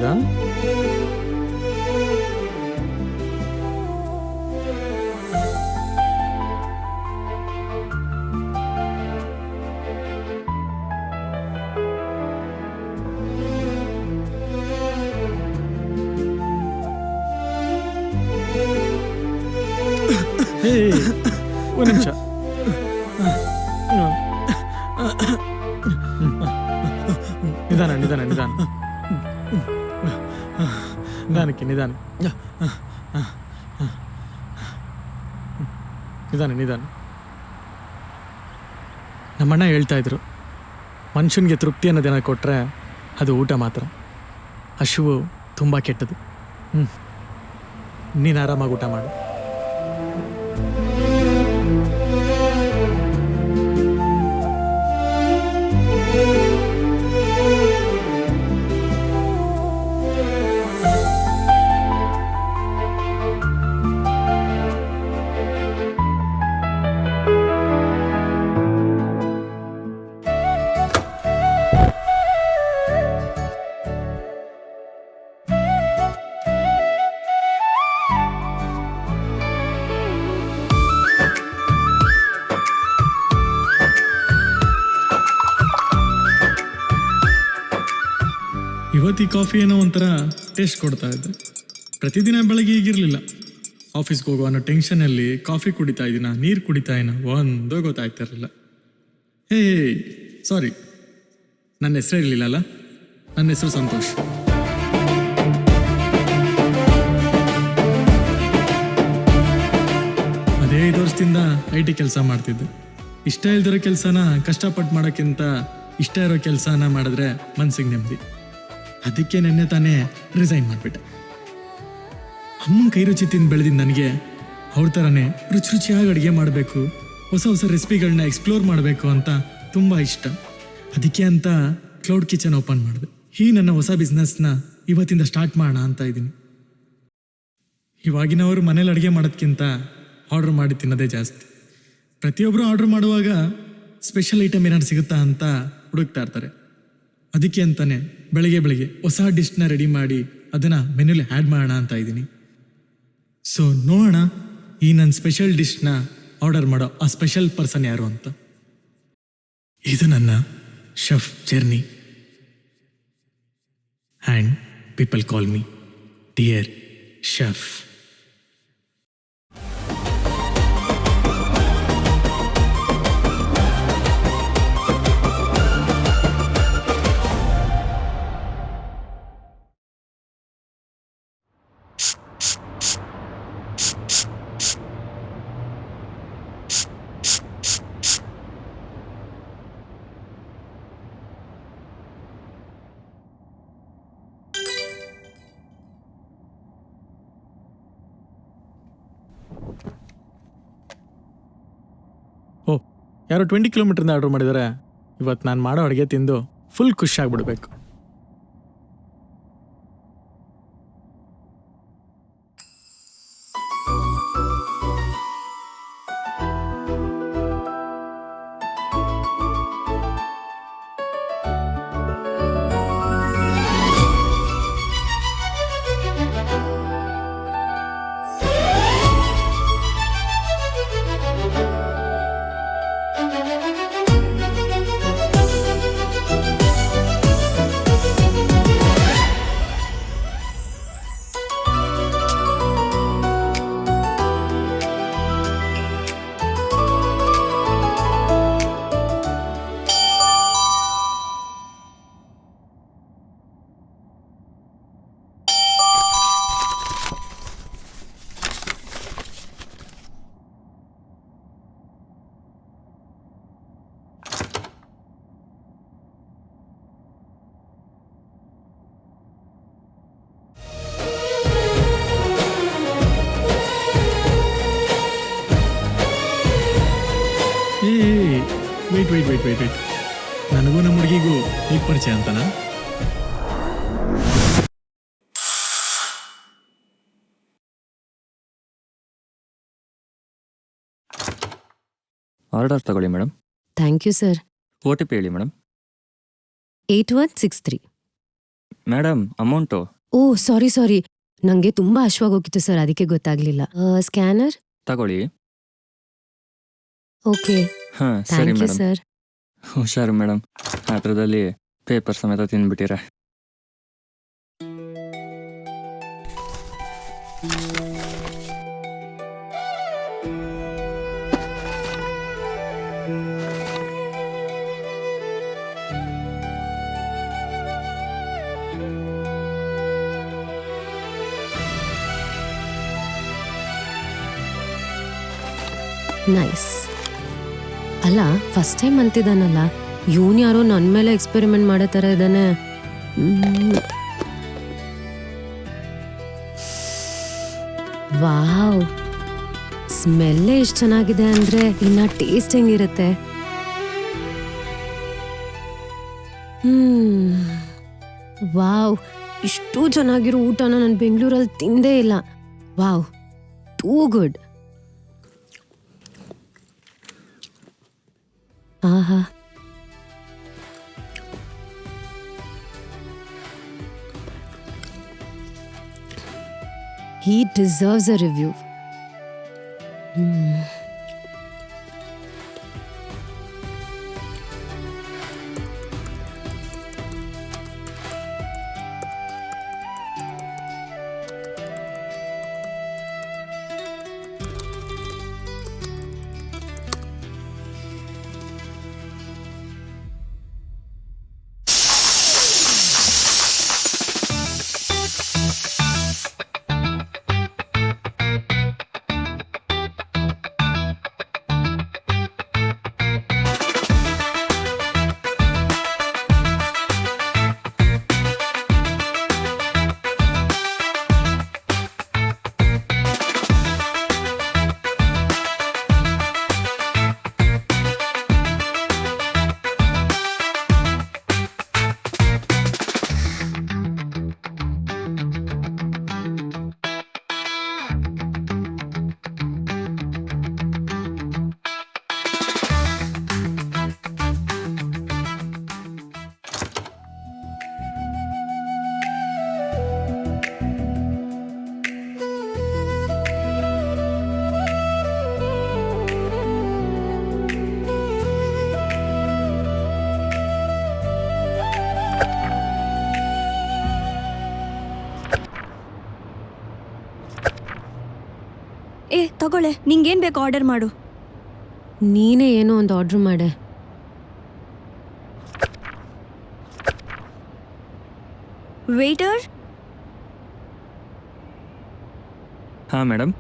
ಹೌದಾ? ಹೇ, ಒಂದು ನಿಮಿಷ. ನಿಧಾನ ನಿಧಾನ ನಿಧಾನ ನಿಧಾನಕ್ಕೆ ನಿಧಾನ ನಿಧಾನ ನಿಧಾನ. ನಮ್ಮಣ್ಣ ಹೇಳ್ತಾ ಇದ್ರು, ಮನುಷ್ಯನಿಗೆ ತೃಪ್ತಿ ಅನ್ನೋದೇನ ಕೊಟ್ಟರೆ ಅದು ಊಟ ಮಾತ್ರ. ಹಸಿವು ತುಂಬ ಕೆಟ್ಟದು. ನೀನು ಆರಾಮಾಗಿ ಊಟ ಮಾಡು. ಇವತ್ತು ಈ ಕಾಫಿ ಏನೋ ಒಂಥರ ಟೇಸ್ಟ್ ಕೊಡ್ತಾ ಇದ್ದೆ. ಪ್ರತಿದಿನ ಬೆಳಗ್ಗೆ ಹೀಗಿರಲಿಲ್ಲ. ಆಫೀಸ್ಗೆ ಹೋಗೋ ಅನ್ನೋ ಟೆನ್ಷನಲ್ಲಿ ಕಾಫಿ ಕುಡಿತಾ ಇದ್ದೀನ, ನೀರು ಕುಡಿತಾ ಇದ್ದೀನ, ಒಂದೋ ಗೊತ್ತಾಗ್ತಿರಲಿಲ್ಲ. ಹೇ ಸಾರಿ, ನನ್ನ ಹೆಸರೇ ಇರಲಿಲ್ಲಲ್ಲ. ನನ್ನ ಹೆಸರು ಸಂತೋಷ್. ಅದೇ 5 ವರ್ಷದಿಂದ IT ಕೆಲಸ ಮಾಡ್ತಿದ್ದೆ. ಇಷ್ಟ ಇಲ್ದಿರೋ ಕೆಲಸನ ಕಷ್ಟಪಟ್ಟು ಮಾಡೋಕ್ಕಿಂತ ಇಷ್ಟ ಇರೋ ಕೆಲಸನ ಮಾಡಿದ್ರೆ ಮನ್ಸಿಗೆ ನೆಮ್ಮದಿ. ಅದಕ್ಕೆ ನೆನ್ನೆ ತಾನೇ ರಿಸೈನ್ ಮಾಡಿಬಿಟ್ಟೆ. ಅಮ್ಮನ ಕೈ ರುಚಿ ತಿಂದು ಬೆಳೆದಿದ್ದು ನನಗೆ ಅವ್ರ ಥರನೇ ರುಚಿ ರುಚಿಯಾಗಿ ಅಡುಗೆ ಮಾಡಬೇಕು, ಹೊಸ ಹೊಸ ರೆಸಿಪಿಗಳನ್ನ ಎಕ್ಸ್ಪ್ಲೋರ್ ಮಾಡಬೇಕು ಅಂತ ತುಂಬ ಇಷ್ಟ. ಅದಕ್ಕೆ ಅಂತ ಕ್ಲೌಡ್ ಕಿಚನ್ ಓಪನ್ ಮಾಡಿದೆ. ಈ ನನ್ನ ಹೊಸ ಬಿಸ್ನೆಸ್ನ ಇವತ್ತಿಂದ ಸ್ಟಾರ್ಟ್ ಮಾಡೋಣ ಅಂತ ಇದ್ದೀನಿ. ಇವಾಗಿನವರು ಮನೇಲಿ ಅಡುಗೆ ಮಾಡೋದಕ್ಕಿಂತ ಆರ್ಡ್ರ್ ಮಾಡಿ ತಿನ್ನೋದೇ ಜಾಸ್ತಿ. ಪ್ರತಿಯೊಬ್ಬರು ಆರ್ಡ್ರ್ ಮಾಡುವಾಗ ಸ್ಪೆಷಲ್ ಐಟಮ್ ಏನಾದ್ರು ಸಿಗುತ್ತಾ ಅಂತ ಹುಡುಕ್ತಾ ಇರ್ತಾರೆ. ಅದಕ್ಕೆ ಅಂತಾನೆ ಬೆಳಗ್ಗೆ ಹೊಸ ಡಿಶ್ನ ರೆಡಿ ಮಾಡಿ ಅದನ್ನು ಮೆನ್ಯೂಲಿ ಆ್ಯಡ್ ಮಾಡೋಣ ಅಂತ ಇದ್ದೀನಿ. ಸೊ ನೋಡೋಣ ಈ ನನ್ನ ಸ್ಪೆಷಲ್ ಡಿಶ್ನ ಆರ್ಡರ್ ಮಾಡೋ ಆ ಸ್ಪೆಷಲ್ ಪರ್ಸನ್ ಯಾರು ಅಂತ. ಇದು ನನ್ನ chef journey and people call me dear chef. ಓ, ಯಾರೋ 20 ಕಿಲೋಮೀಟ್ರಿಂದ ಆರ್ಡ್ರ್ ಮಾಡಿದ್ದಾರೆ. ಇವತ್ತು ನಾನು ಮಾಡೋ ಅಡುಗೆ ತಿಂದು ಫುಲ್ ಖುಷಿ ಆಗಿಬಿಡ್ಬೇಕು. ವೇಟ್, ನನಗೂ ನಮ್ಮ ಹುಡುಗಿಗೂ ಈಗ ಪರಿಚಯ ಅಂತನಾ? ಆರ್ಡರ್ ತಗೊಳ್ಳಿ madam. Thank you sir. OTP ಹೇಳಿ madam. 8163. Madam amount oh sorry ನಂಗೆ ತುಂಬಾ ಹಶ್ವಾಗೋಗಿತ್ತು ಸರ್, ಅದಕ್ಕೆ ಗೊತ್ತಾಗ್ಲಿಲ್ಲ. ಸ್ಕ್ಯಾನರ್ ತಗೊಳ್ಳಿ. ಓಕೆ, ಹಾಂ ಸರಿ ಥ್ಯಾಂಕ್ ಯು ಮೇಡಮ್. ಸರ್. ಹುಷಾರು ಮೇಡಮ್, ಹತ್ರದಲ್ಲಿ ಪೇಪರ್ ಸಮೇತ ತಿಂದ್ಬಿಟ್ಟಿರ. ನೈಸ್. ಅಲ್ಲ, ಫಸ್ಟ್ ಟೈಮ್ ಅಂತಿದ್ದಾನಲ್ಲ, ಇವನ್ ಯಾರೋ ನನ್ನ ಮೇಲೆ ಎಕ್ಸ್ಪೆರಿಮೆಂಟ್ ಮಾಡೋ ಥರ ಇದ್ದಾನೆ. ವಾವ್, ಸ್ಮೆಲ್ಲೇ ಎಷ್ಟು ಚೆನ್ನಾಗಿದೆ ಅಂದ್ರೆ ಇನ್ನ ಟೇಸ್ಟ್ ಹೆಂಗಿರುತ್ತೆ. ವಾವ್, ಇಷ್ಟು ಚೆನ್ನಾಗಿರೋ ಊಟನ ನಾನು ಬೆಂಗಳೂರಲ್ಲಿ ತಿಂದೇ ಇಲ್ಲ. Wow, too good. ಆಹಾ, he deserves a review. ತಗೊಳ್ಳೆ, ನಿಂಗೇನ್ ಬೇಕು ಆರ್ಡರ್ ಮಾಡು. ನೀನೇ ಏನೋ ಒಂದು ಆರ್ಡರ್ ಮಾಡೆ. ವೇಟರ್. ಹಾಂ ಮೇಡಮ್.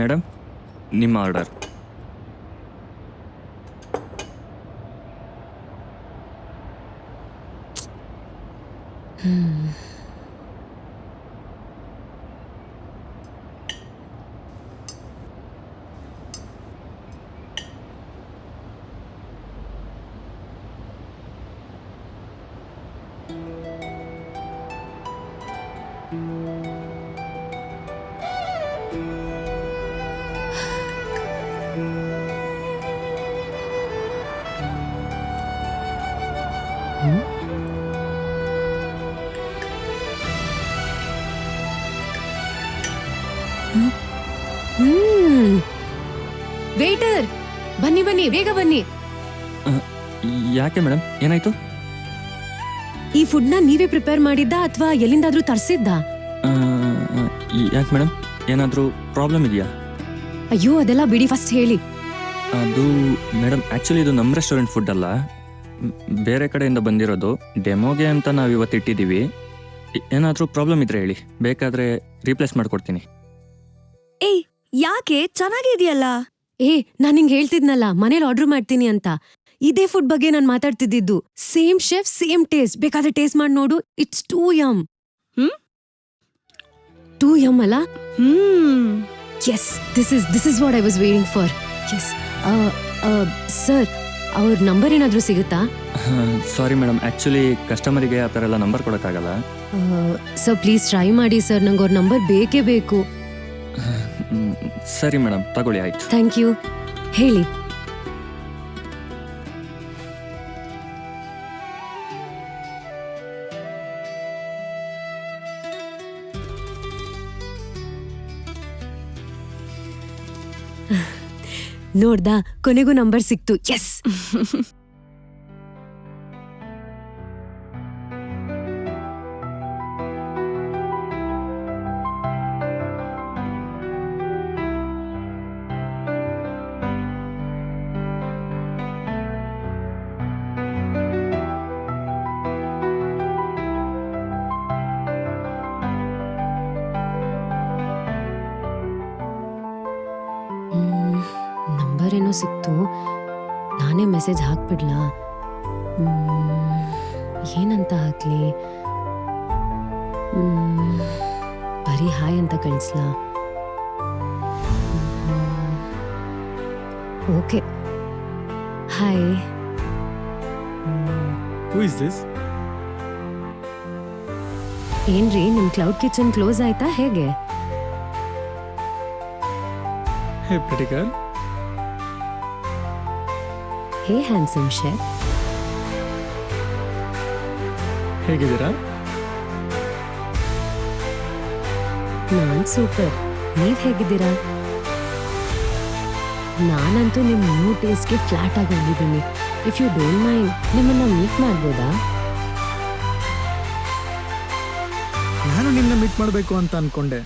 ಮೇಡಮ್, ನಿಮ್ಮ ಆರ್ಡರ್. ವೇಟರ್, ಬನ್ನಿ ಬನ್ನಿ, ಬೇಗ ಬನ್ನಿ. ಯಾಕೆ ಮೇಡಮ್, ಏನಾಯ್ತು? ಈ ಫುಡ್ನ ನೀವೇ ಪ್ರಿಪೇರ್ ಮಾಡಿದ್ದ ಅಥವಾ ಎಲ್ಲಿಂದಾದ್ರೂ ತರಿಸಿದ್ದ? ಯಾಕೆ ಮೇಡಮ್, ಏನಾದರೂ ಪ್ರಾಬ್ಲಮ್ ಇದೆಯಾ? ಅಯ್ಯೋ ಅದೆಲ್ಲ ಬಿಡಿ, ಫಸ್ಟ್ ಹೇಳಿ. ಅದು ಮೇಡಮ್, ಆ್ಯಕ್ಚುಲಿ ಇದು ನಮ್ಮ ರೆಸ್ಟೋರೆಂಟ್ ಫುಡ್ ಅಲ್ಲ, ಬೇರೆ ಕಡೆಯಿಂದ ಬಂದಿರೋದು. ಡೆಮೋಗೆ ಅಂತ ನಾವು ಇವತ್ತು ಇಟ್ಟಿದ್ದೀವಿ. ಏನಾದರೂ ಪ್ರಾಬ್ಲಮ್ ಇದ್ರೆ ಹೇಳಿ, ಬೇಕಾದರೆ ರೀಪ್ಲೇಸ್ ಮಾಡಿಕೊಡ್ತೀನಿ. ಏಯ್, ಯಾಕೆ? ಚೆನ್ನಾಗಿದೆಯಲ್ಲ. ನಾನ್ ನಿಂಗೆ ಹೇಳ್ತಿದ್ನಲ್ಲ ಮನೇಲಿ ಆರ್ಡರ್ ಮಾಡ್ತೀನಿ ಅಂತ. ಇದೇ ಫುಡ್ ಬಗ್ಗೆ ನಾನು ಮಾತಾಡ್ತಿದ್ದು. Same chef, same taste. ಬೇಕಾದ್ರೆ ಟೇಸ್ಟ್ ಮಾಡಿ ನೋಡು. It's too yum. Too yum ಅಲ್ಲ? Yes, this is what I was waiting for. Yes sir, ಅವ್ರ ನಂಬರ್ ಏನಾದರೂ ಸಿಗುತ್ತಾ? ಸಾರಿ ಮೇಡಮ್, ಆ್ಯಕ್ಚುಲಿ ಕಸ್ಟಮರಿಗೆ ಆ ಥರ ಎಲ್ಲ ನಂಬರ್ ಕೊಡೋಕ್ಕಾಗಲ್ಲ. ಸರ್ ಪ್ಲೀಸ್ ಟ್ರೈ ಮಾಡಿ ಸರ್, ನಂಗೆ ಅವ್ರ ನಂಬರ್ ಬೇಕೇ ಬೇಕು. ಸರಿ ಮೇಡಮ್, ತಗೊಳ್ಳಿ, ಆಯ್ತು. Thank you. ಹೇಳಿ. ನೋಡ್ದಾ ಕೊನೆಗೂ ನಂಬರ್ ಸಿಕ್ತು. ಎಸ್. ನಂಬರ್ ಏನೋ ಸಿಕ್ತು. ನಾನೇ ಮೆಸೇಜ್ ಹಾಕ್ಬಿಡ್ಲಾ? ಏನಂತ ಹಾಕ್ಲಿ? ಬರೀ ಹಾಯ್ ಅಂತ ಕಳಿಸ್ಲಾ? Okay, hi. Who is this? ಏನ್ರಿ ನಿಮ್ ಕ್ಲೌಡ್ ಕಿಚನ್ ಕ್ಲೋಸ್ ಆಯ್ತಾ ಹೇಗೆ? Hey pretty girl. Hey handsome chef. ಹೇಗಿದ್ದೀರಾ? ನಾನ್ ಸೂಪರ್. ನೀವ್ ಹೇಗಿದ್ದೀರಾ? ನಾನಂತೂ ನಿಮ್ ನ್ಯೂ ಟೇಸ್ಟ್ಗೆ ಫ್ಲಾಟ್ ಆಗಿ ಹೋಗಿದ್ದೀನಿ. ಇಫ್ ಯು ಡೋಂಟ್ ಮೈಂಡ್ ನಿಮ್ಮನ್ನ ಮೀಟ್ ಮಾಡ್ಬೋದಾ? ನಾನು ನಿನ್ನ ಮೀಟ್ ಮಾಡಬೇಕು ಅಂತ ಅನ್ಕೊಂಡೆ.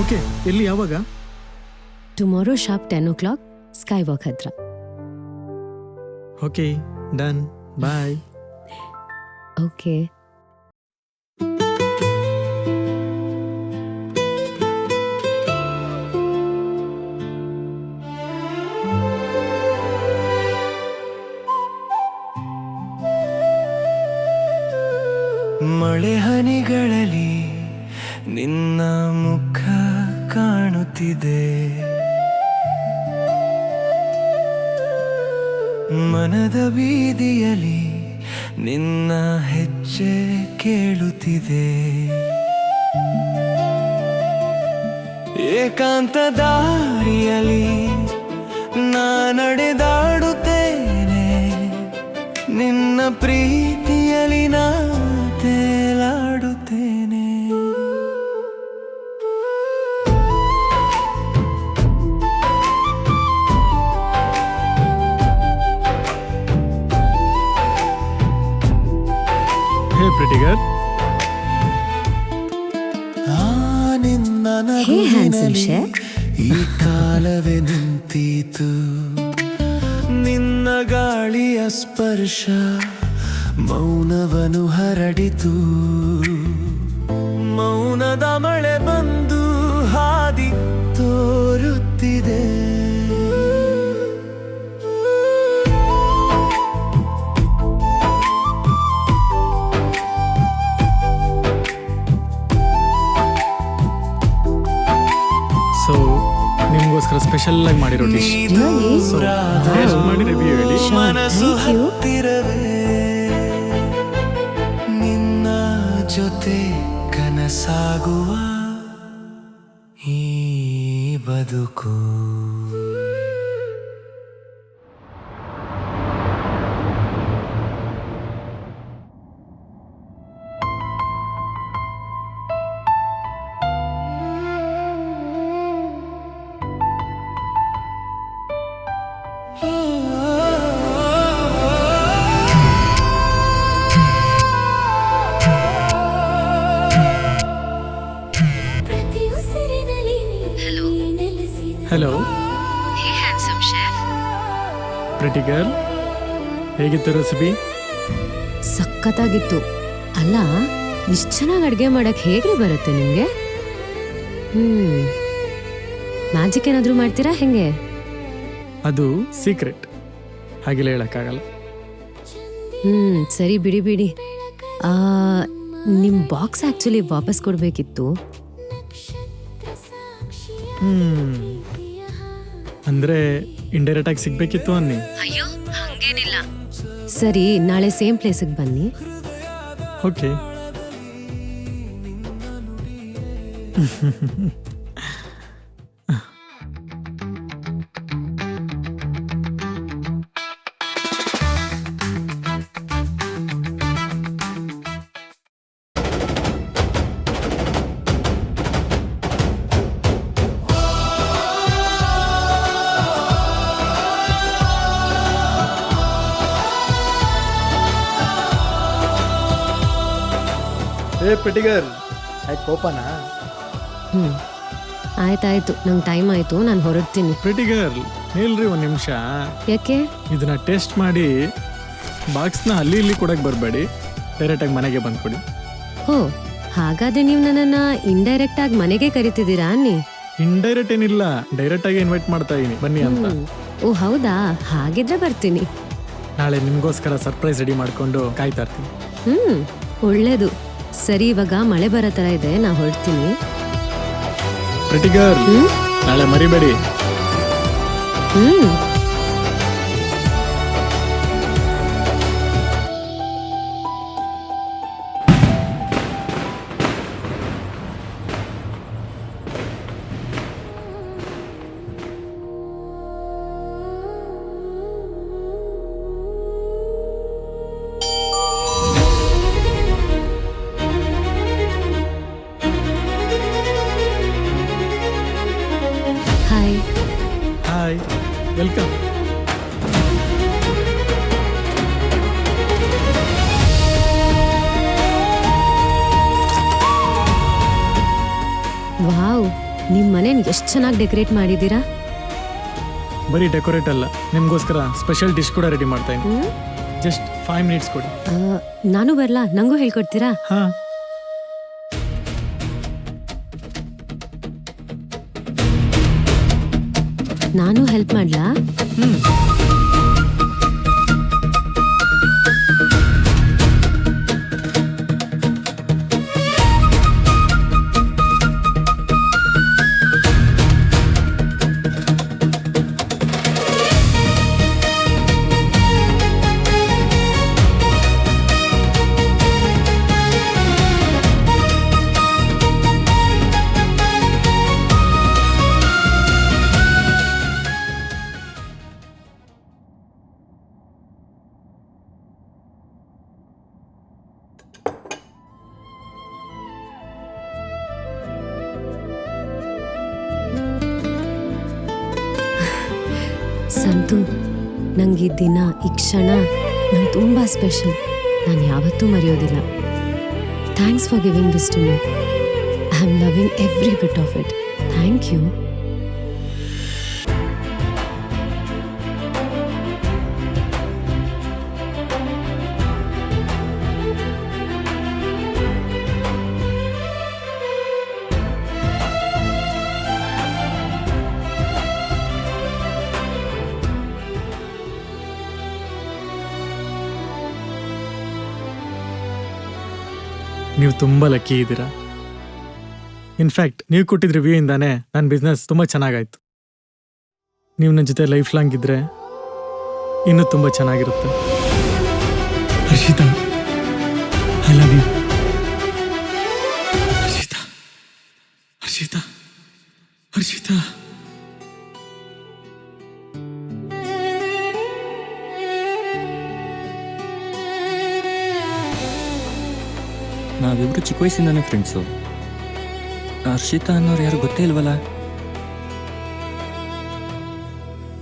ಓಕೆ, ಎಲ್ಲಿ, ಯಾವಾಗ? Tomorrow sharp 10 o'clock, sky walk ಹತ್ರ. Okay, done. ಬಾಯ್. ಓಕೆ. ಮಳೆ ಹನಿಗಳಲ್ಲಿ ನಿನ್ನ ಮುಖ ಕಾಣುತ್ತಿದೆ, ಮನದ ಬೀದಿಯಲ್ಲಿ ನಿನ್ನ ಹೆಜ್ಜೆ ಕೇಳುತ್ತಿದೆ, ಏಕಾಂತ ದಾರಿಯಲ್ಲಿ ನಾ ನಡೆದಾಡುತ್ತೇನೆ, ನಿನ್ನ ಪ್ರೀತಿಯಲ್ಲಿ ನಾ ತೇಲಾಡುತ್ತೇನೆ. ಹೇ ಪ್ರಿಟಿ ಗರ್ಲ್. ನಿನ್ನ ಹೇ ಹ್ಯಾಂಡ್ಸಮ್ ನಗುವಿನಲ್ಲಿ ಶೆಫ್. ಈ ಕಾಲವೇ ನಿಂತೀತು, ನಿನ್ನ ಗಾಳಿಯ ಸ್ಪರ್ಶ ಮೌನವನು ಹರಡಿತು, ಮೌನದ ಮಳೆ ಬಂದು ಹಾದಿ ತೋರುತ್ತಿದೆ. ಸೊ ನಿಮಗೋಸ್ಕರ ಸ್ಪೆಷಲ್ ಆಗಿ ಮಾಡಿರೋ ಡಿಶ್. ಸೊ ಟೇಸ್ಟ್ ಮಾಡಿ ರಿವ್ಯೂ ಹೇಳಿ. ಮನಸ್ಸು Thank you. ಹತ್ತಿರವೇ ನಿನ್ನ ಜೊತೆ ಕನಸಾಗುವ ಈ ಬದುಕು. ಹಲೋ ಪ್ರಿಟಿ ಗರ್ಲ್, ಹೇಗಿತ್ತು ರೆಸಿಪಿ? ಸಖತ್ತಾಗಿತ್ತು. ಅಲ್ಲ, ಇಷ್ಟು ಚೆನ್ನಾಗಿ ಅಡುಗೆ ಮಾಡಕ್ ಹೇಗ್ರಿ ಬರುತ್ತೆ ನಿಮ್ಗೆ? ಮ್ಯಾಜಿಕ್ ಏನಾದರೂ ಮಾಡ್ತೀರಾ ಹೆಂಗೆ? ಅದು ಸೀಕ್ರೆಟ್, ಹಾಗೆಲ್ಲ ಹೇಳಕ್ಕಾಗಲ್ಲ. ಸರಿ ಬಿಡಿ ಬಿಡಿ. ನಿಮ್ಮ ಬಾಕ್ಸ್ ಆ್ಯಕ್ಚುಲಿ ವಾಪಸ್ ಕೊಡಬೇಕಿತ್ತು. ಅಂದ್ರೆ ಇಂಡೈರೆಕ್ಟ್ ಆಗಿ ಸಿಗ್ಬೇಕಿತ್ತು ಅನ್ನಿ. ಅಯ್ಯೋ ಹಂಗೇನಿಲ್ಲ. ಸರಿ, ನಾಳೆ ಸೇಮ್ ಪ್ಲೇಸಿಗೆ ಬನ್ನಿ. ಓಕೆ. ಪೆಟಿಗರ್ ಆಯ್ತು ಕೋಪನಾ? ಹ್ಞೂ ಆಯ್ತಾಯ್ತು, ನಂಗೆ ಟೈಮ್ ಆಯಿತು, ನಾನು ಹೊರಡ್ತೀನಿ. ಪೆಟಿಗರ್ ನಿಲ್ರಿ ಒಂದು ನಿಮಿಷ. ಯಾಕೆ? ಇದನ್ನ ಟೇಸ್ಟ್ ಮಾಡಿ ಬಾಕ್ಸ್ನ ಅಲ್ಲಿ ಇಲ್ಲಿ ಕೊಡಕ್ಕೆ ಬರಬೇಡಿ, ಡೈರೆಕ್ಟಾಗಿ ಮನೆಗೆ ಬಂದ್ಕೊಡಿ. ಹೋ, ಹಾಗಾದ್ರೆ ನೀವು ನನ್ನನ್ನು ಇಂಡೈರೆಕ್ಟ್ ಆಗಿ ಮನೆಗೆ ಕರಿತಿದ್ದೀರಾ ಅನ್ನಿ? ಇಂಡೈರೆಕ್ಟ್ ಏನಿಲ್ಲ, ಡೈರೆಕ್ಟಾಗಿ ಇನ್ವೈಟ್ ಮಾಡ್ತಾ ಇದೀನಿ ಬನ್ನಿ ಅಂತ. ಓ ಹೌದಾ, ಹಾಗಿದ್ರೆ ಬರ್ತೀನಿ. ನಾಳೆ ನಿಮಗೋಸ್ಕರ ಸರ್ಪ್ರೈಸ್ ರೆಡಿ ಮಾಡ್ಕೊಂಡು ಕಾಯ್ತಾ ಇರ್ತೀನಿ. ಒಳ್ಳೇದು. ಸರಿ, ಇವಾಗ ಮಳೆ ಬರೋ ಥರ ಇದೆ, ನಾ ಹೊರಡ್ತೀನಿ. ಪೆಟಿಗರ್ ನಾಳೆ ಮರಿಬೇಡಿ. ಹಾಯ್. Hi, welcome. ವಾವ್, ನಿಮ್ಮ ಮನೇನ ಎಷ್ಟು ಚೆನ್ನಾಗಿ ಡೆಕೋರೇಟ್ ಮಾಡಿದ್ದೀರಾ. ಬರೀ ಡೆಕೋರೇಟ್ ಅಲ್ಲ, ನಿಮಗೋಸ್ಕರ ಸ್ಪೆಷಲ್ ಡಿಶ್ ಕೂಡ ರೆಡಿ ಮಾಡ್ತಾ ಇದ್ದೀನಿ. ಜಸ್ಟ್ 5 ಮಿನಿಟ್ಸ್ ಕೊಡಿ. ನಾನು ಬರಲಾ? ನಂಗೂ ಹೇಳ್ಕೊಡ್ತೀರಾ? ಹಾ, ನಾನು ಹೆಲ್ಪ್ ಮಾಡ್ಲಾ? ಸಂತು, ನಂಗೆ ಈ ದಿನ, ಈ ಕ್ಷಣ ನಂಗೆ ತುಂಬ ಸ್ಪೆಷಲ್. ನಾನು ಯಾವತ್ತೂ ಮರೆಯೋದಿಲ್ಲ. Thanks for giving this to me. I am loving every bit of it. Thank you. ನೀವು ತುಂಬ ಲಕ್ಕಿ ಇದ್ದೀರಾ. ಇನ್ಫ್ಯಾಕ್ಟ್ ನೀವು ಕೊಟ್ಟಿದ್ದ ರಿವ್ಯೂ ಇಂದಾನೆ ನನ್ನ ಬಿಸ್ನೆಸ್ ತುಂಬ ಚೆನ್ನಾಗಾಯ್ತು. ನೀವು ನನ್ನ ಜೊತೆ ಲೈಫ್ ಲಾಂಗ್ ಇದ್ರೆ ಇನ್ನೂ ತುಂಬ ಚೆನ್ನಾಗಿರುತ್ತೆ. Harshita, I love you. Harshita, Harshita, Harshita. ನಾವಿಬ್ರು ಚಿಕ್ಕ ವಯಸ್ಸಿಂದಾನೇ ಫ್ರೆಂಡ್ಸು. ಹರ್ಷಿತಾ ಅನ್ನೋರು ಯಾರು ಗೊತ್ತೇ ಇಲ್ವಲ್ಲ.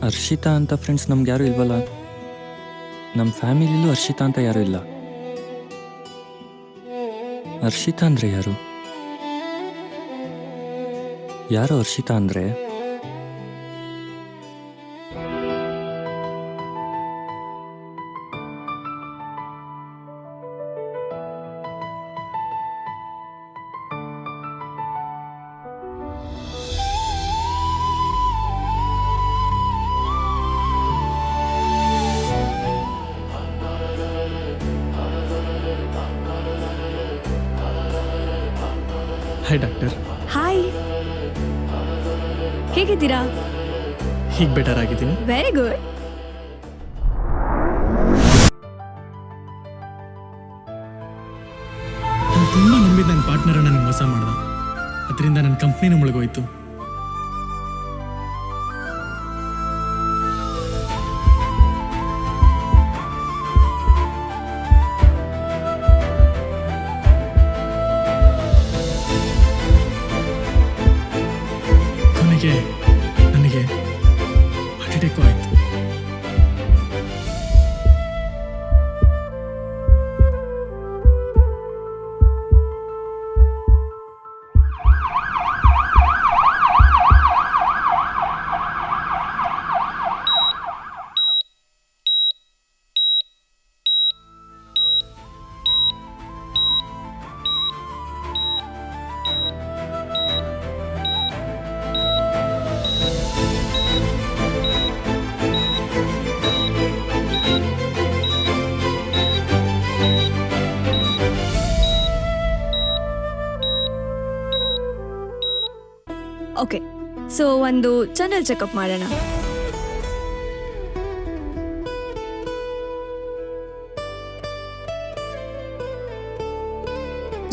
ಹರ್ಷಿತಾ ಅಂತ ಫ್ರೆಂಡ್ಸ್ ನಮ್ಗೆ ಯಾರೂ ಇಲ್ವಲ್ಲ. ನಮ್ಮ ಫ್ಯಾಮಿಲಿಲೂ ಹರ್ಷಿತಾ ಅಂತ ಯಾರೂ ಇಲ್ಲ. ಹರ್ಷಿತಾ ಅಂದರೆ ಯಾರು? ಯಾರು ಹರ್ಷಿತಾ ಅಂದರೆ? Hi doctor. ಹಾಯ್, ಹೇಗಿದ್ದೀರಾ? ಹೀಗೆ ಬೆಟರ್ ಆಗಿದ್ದೀನಿ. Very good. ನಾನು ತುಂಬ ನಂಬಿದ ನನ್ನ ಪಾರ್ಟ್ನರ್ ನನಗೆ ಮೋಸ ಮಾಡ್ದ. ಅದರಿಂದ ನನ್ನ ಕಂಪ್ನಿನ ಮುಳುಗೋಯ್ತು. ಕೊನೆಗೆ ನನಗೆ ಹಾರ್ಟ್ ಅಟ್ಯಾಕ್ ಆಯಿತು. ಓಕೆ, ಸೊ ಒಂದು ಜನರಲ್ ಚೆಕಪ್ ಮಾಡೋಣ.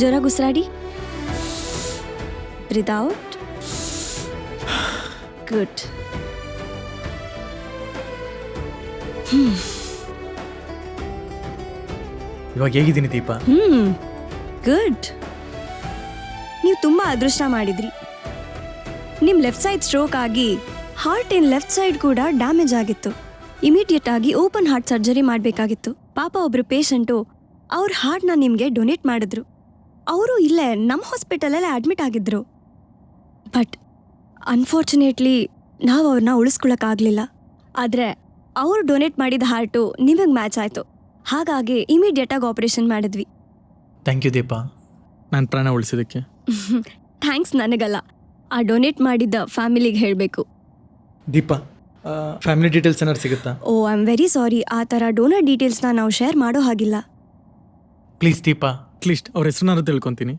ಜೋರ ಉಸಿರಾಡಿ. Breathe out. ಗುಡ್. ಇವಾಗ ಹೇಗಿದ್ದೀನಿ ದೀಪ? ಗುಡ್. ನೀವು ತುಂಬಾ ಅದೃಷ್ಟ ಮಾಡಿದ್ರಿ. ನಿಮ್ ಲೆಫ್ಟ್ ಸೈಡ್ ಸ್ಟ್ರೋಕ್ ಆಗಿ ಹಾರ್ಟ್ ಇನ್ ಲೆಫ್ಟ್ ಸೈಡ್ ಕೂಡ ಡ್ಯಾಮೇಜ್ ಆಗಿತ್ತು. ಇಮಿಡಿಯೇಟ್ ಆಗಿ ಓಪನ್ ಹಾರ್ಟ್ ಸರ್ಜರಿ ಮಾಡಬೇಕಾಗಿತ್ತು. ಪಾಪ ಒಬ್ರು ಪೇಷಂಟು ಅವ್ರ ಹಾರ್ಟ್ನ ನಿಮಗೆ ಡೊನೇಟ್ ಮಾಡಿದ್ರು. ಅವರು ಇಲ್ಲೇ ನಮ್ಮ ಹಾಸ್ಪಿಟಲಲ್ಲೇ ಅಡ್ಮಿಟ್ ಆಗಿದ್ರು. ಬಟ್ ಅನ್ಫಾರ್ಚುನೇಟ್ಲಿ ನಾವು ಅವ್ರನ್ನ ಉಳಿಸ್ಕೊಳಕ್ಕಾಗಲಿಲ್ಲ. ಆದರೆ ಅವರು ಡೊನೇಟ್ ಮಾಡಿದ ಹಾರ್ಟು ನಿಮಗೆ ಮ್ಯಾಚ್ ಆಯಿತು. ಹಾಗಾಗಿ ಇಮಿಡಿಯೇಟಾಗಿ ಆಪರೇಷನ್ ಮಾಡಿದ್ವಿ. ಥ್ಯಾಂಕ್ ಯು ದೀಪ, ನಾನು ಪ್ರಾಣ ಉಳಿಸಿದ್ದಕ್ಕೆ. ಥ್ಯಾಂಕ್ಸ್ ನನಗಲ್ಲ, ಆ ಡೊನೇಟ್ ಮಾಡಿದ್ದ ಫ್ಯಾಮಿಲಿಗೆ ಹೇಳಬೇಕು. ದೀಪ, ಫ್ಯಾಮಿಲಿ ಡೀಟೇಲ್ಸ್ ಏನಾದ್ರು ಸಿಗುತ್ತಾ? ಓ, ಐ ಆಮ್ ವೆರಿ ಸಾರಿ. ಆ ಥರ ಡೋನರ್ ಡೀಟೇಲ್ಸ್ನ ನಾವು ಶೇರ್ ಮಾಡೋ ಹಾಗಿಲ್ಲ. ಪ್ಲೀಸ್ ದೀಪ, ಅಟ್ಲೀಸ್ಟ್ ಅವ್ರ ಹೆಸರನ್ನಾರು ತಿಳ್ಕೊತೀನಿ.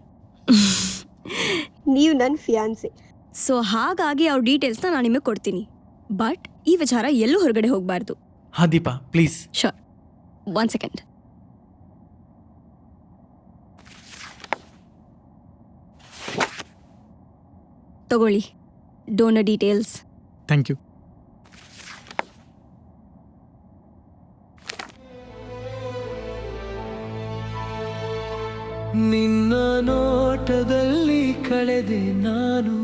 ನೀವು ನನ್ನ ಫಿಯಾನ್ಸಿ, ಸೊ ಹಾಗಾಗಿ ಅವ್ರ ಡೀಟೇಲ್ಸ್ನ ನಾನು ನಿಮಗೆ ಕೊಡ್ತೀನಿ. ಬಟ್ ಈ ವಿಚಾರ ಎಲ್ಲೂ ಹೊರಗಡೆ ಹೋಗಬಾರ್ದು. ಹಾಂ ದೀಪ, ಪ್ಲೀಸ್. ಶೋರ್. 1 ಸೆಕೆಂಡ್. ತಗೊಳ್ಳಿ ಡೋನರ್ ಡೀಟೇಲ್ಸ್. Thank you. ನಿನ್ನ ನೋಟದಲ್ಲಿ ಕಳೆದೆ ನಾನು,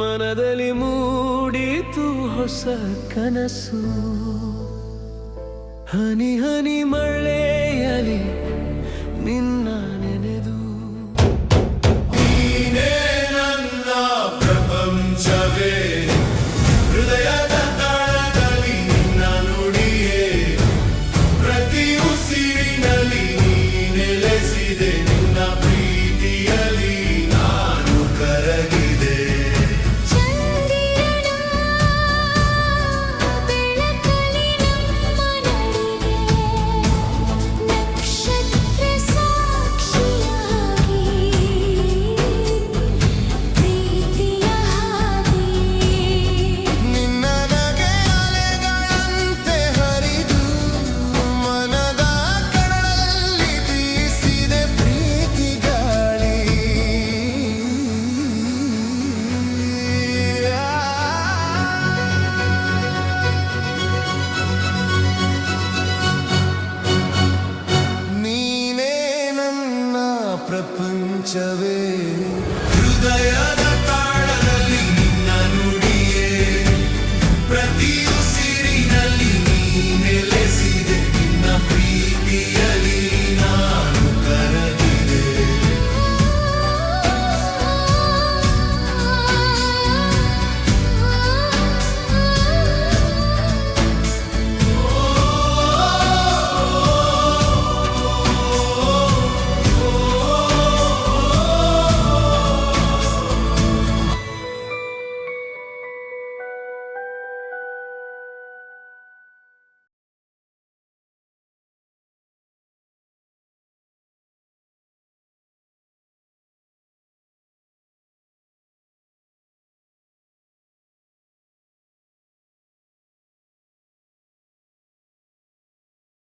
ಮನದಲ್ಲಿ ಮೂಡಿತು ಹೊಸ ಕನಸು. ಹನಿ ಹನಿ ಮಳೆಯಲಿ ನಿನ್ನ ನೆನೆದು, ನೀನೇ ನನ್ನ ಪ್ರಪಂಚವೇ, ಹೃದಯ